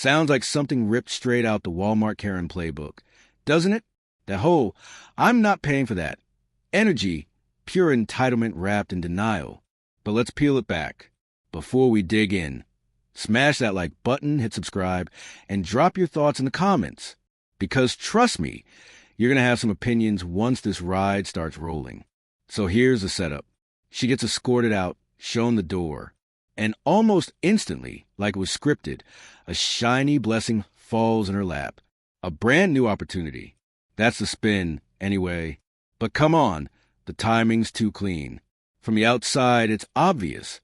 Sounds like something ripped straight out the Walmart Karen playbook. Doesn't it? That whole, I'm not paying for that. Energy, pure entitlement wrapped in denial. But let's peel it back. Before we dig in, smash that like button, hit subscribe, and drop your thoughts in the comments. Because trust me, you're going to have some opinions once this ride starts rolling. So here's the setup. She gets escorted out, shown the door, and almost instantly, like it was scripted, a shiny blessing falls in her lap. A brand new opportunity. That's the spin, anyway. But come on, the timing's too clean. From the outside, it's obvious.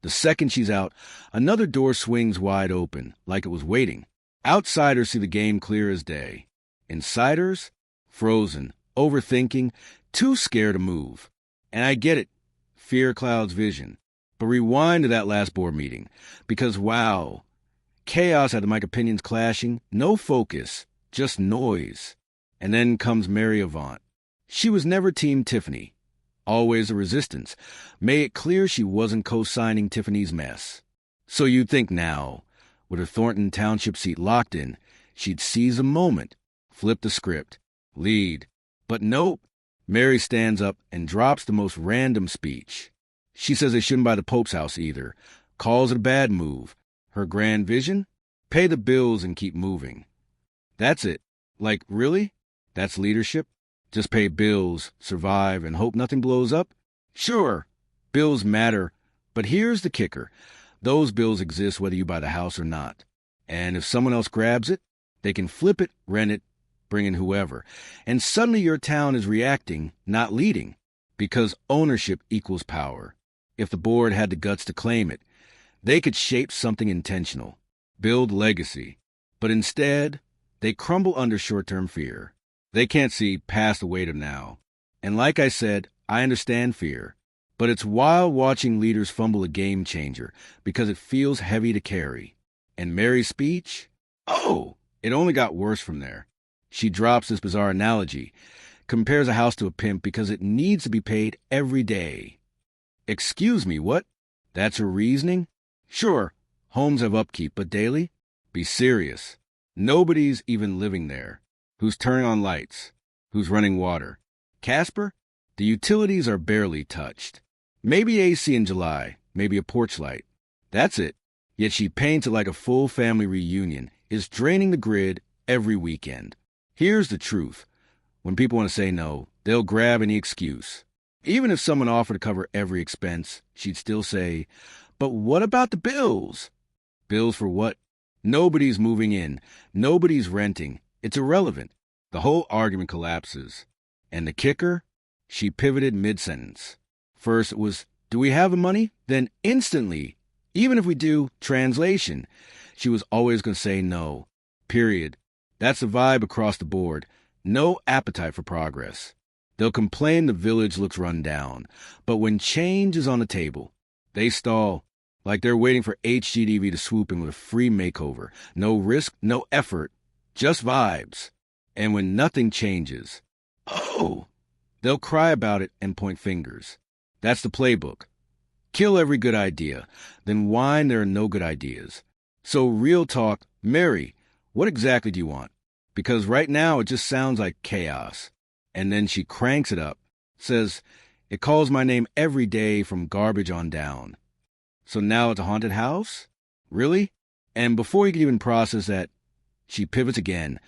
The second she's out, another door swings wide open, like it was waiting. Outsiders see the game clear as day. Insiders? Frozen, overthinking, too scared to move. And I get it. Fear clouds vision. But rewind to that last board meeting. Because wow, chaos had the mic opinions clashing, no focus, just noise. And then comes Mary Avant. She was never Team Tiffany. Always a resistance. Made it clear she wasn't co-signing Tiffany's mess. So you'd think now, with her Thornton Township seat locked in, she'd seize a moment, flip the script, lead. But nope. Mary stands up and drops the most random speech. She says they shouldn't buy the Pope's house either. Calls it a bad move. Her grand vision? Pay the bills and keep moving. That's it. Like, really? That's leadership? Just pay bills, survive, and hope nothing blows up? Sure, bills matter, but here's the kicker. Those bills exist whether you buy the house or not. And if someone else grabs it, they can flip it, rent it, bring in whoever. And suddenly your town is reacting, not leading, because ownership equals power. If the board had the guts to claim it, they could shape something intentional, build legacy. But instead, they crumble under short-term fear. They can't see past the weight of now. And like I said, I understand fear. But it's wild watching leaders fumble a game changer because it feels heavy to carry. And Mary's speech? Oh, it only got worse from there. She drops this bizarre analogy, compares a house to a pimp because it needs to be paid every day. Excuse me, what? That's her reasoning? Sure, homes have upkeep, but daily? Be serious. Nobody's even living there. Who's turning on lights? Who's running water? Casper? The utilities are barely touched. Maybe AC in July, maybe a porch light. That's it. Yet she paints it like a full family reunion, is draining the grid every weekend. Here's the truth. When people want to say no, they'll grab any excuse. Even if someone offered to cover every expense, she'd still say, but what about the bills? Bills for what? Nobody's moving in. Nobody's renting. It's irrelevant. The whole argument collapses. And the kicker? She pivoted mid-sentence. First it was, do we have the money? Then instantly, even if we do, translation. She was always going to say no. Period. That's the vibe across the board. No appetite for progress. They'll complain the village looks run down. But when change is on the table, they stall. Like they're waiting for HGTV to swoop in with a free makeover. No risk, no effort. Just vibes. And when nothing changes, oh, they'll cry about it and point fingers. That's the playbook. Kill every good idea, then whine there are no good ideas. So real talk, Mary, what exactly do you want? Because right now it just sounds like chaos. And then she cranks it up, says, it calls my name every day from garbage on down. So now it's a haunted house? Really? And before you can even process that, she pivots again.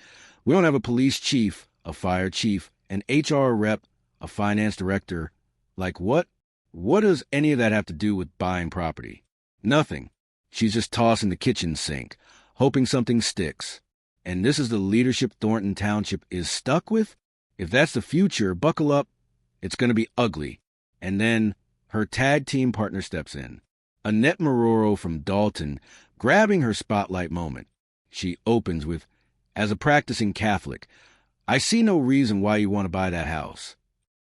We don't have a police chief, a fire chief, an HR rep, a finance director. Like what? What does any of that have to do with buying property? Nothing. She's just tossing the kitchen sink, hoping something sticks. And this is the leadership Thornton Township is stuck with? If that's the future, buckle up. It's going to be ugly. And then her tag team partner steps in. Annette Maroro from Dolton, grabbing her spotlight moment. She opens with, as a practicing Catholic, I see no reason why you want to buy that house.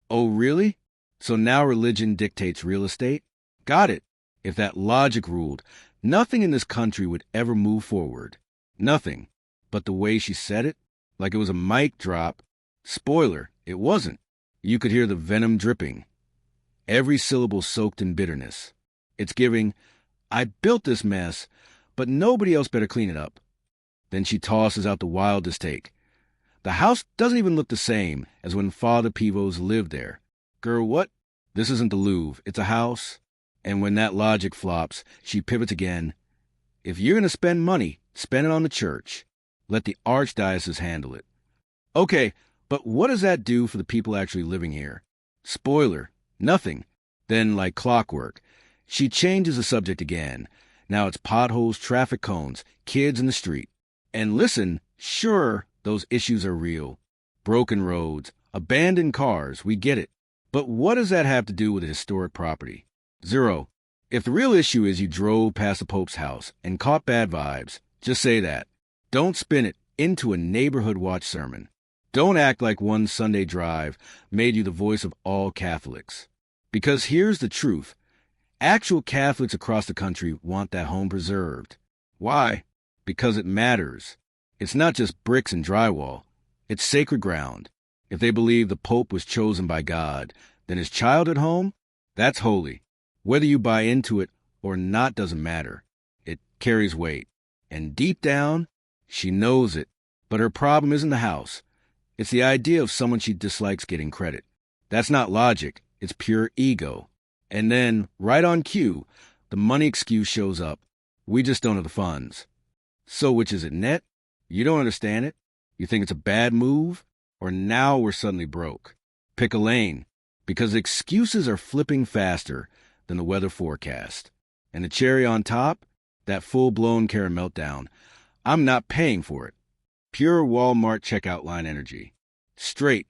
Oh, really? So now religion dictates real estate? Got it. If that logic ruled, nothing in this country would ever move forward. Nothing. But the way she said it, like it was a mic drop. Spoiler, it wasn't. You could hear the venom dripping. Every syllable soaked in bitterness. It's giving, I built this mess, but nobody else better clean it up. Then she tosses out the wildest take. The house doesn't even look the same as when Father Pivos lived there. Girl, what? This isn't the Louvre. It's a house. And when that logic flops, she pivots again. If you're going to spend money, spend it on the church. Let the archdiocese handle it. Okay, but what does that do for the people actually living here? Spoiler, nothing. Then, like clockwork, she changes the subject again. Now it's potholes, traffic cones, kids in the street. And listen, sure, those issues are real. Broken roads, abandoned cars, we get it. But what does that have to do with a historic property? Zero. If the real issue is you drove past the Pope's house and caught bad vibes, just say that. Don't spin it into a neighborhood watch sermon. Don't act like one Sunday drive made you the voice of all Catholics. Because here's the truth. Actual Catholics across the country want that home preserved. Why? Because it matters. It's not just bricks and drywall. It's sacred ground. If they believe the Pope was chosen by God, then his child at home? That's holy. Whether you buy into it or not doesn't matter. It carries weight. And deep down, she knows it. But her problem isn't the house. It's the idea of someone she dislikes getting credit. That's not logic. It's pure ego. And then, right on cue, the money excuse shows up. We just don't have the funds. So which is it, net? You don't understand it? You think it's a bad move? Or now we're suddenly broke? Pick a lane. Because excuses are flipping faster than the weather forecast. And the cherry on top? That full-blown Karen meltdown. I'm not paying for it. Pure Walmart checkout line energy. Straight.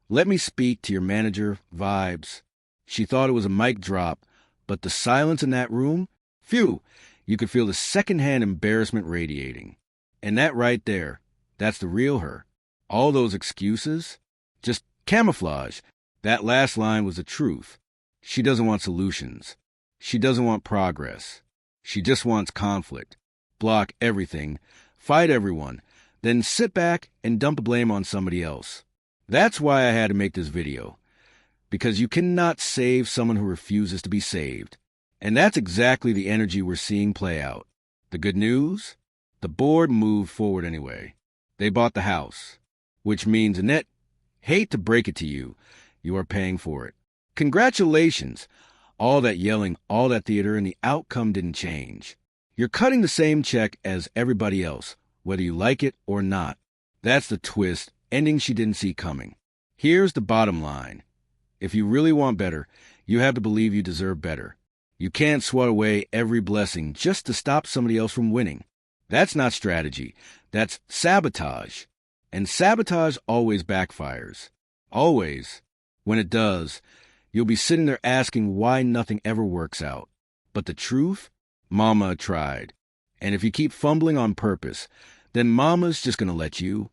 Let me speak to your manager vibes. She thought it was a mic drop, but the silence in that room? Phew! You could feel the secondhand embarrassment radiating. And that right there, that's the real her. All those excuses? Just camouflage. That last line was the truth. She doesn't want solutions. She doesn't want progress. She just wants conflict. Block everything. Fight everyone. Then sit back and dump the blame on somebody else. That's why I had to make this video. Because you cannot save someone who refuses to be saved. And that's exactly the energy we're seeing play out. The good news? The board moved forward anyway. They bought the house. Which means, Annette, hate to break it to you, you are paying for it. Congratulations! All that yelling, all that theater, and the outcome didn't change. You're cutting the same check as everybody else, whether you like it or not. That's the twist, ending she didn't see coming. Here's the bottom line. If you really want better, you have to believe you deserve better. You can't swat away every blessing just to stop somebody else from winning. That's not strategy. That's sabotage. And sabotage always backfires. Always. When it does, you'll be sitting there asking why nothing ever works out. But the truth? Mama tried. And if you keep fumbling on purpose, then Mama's just going to let you.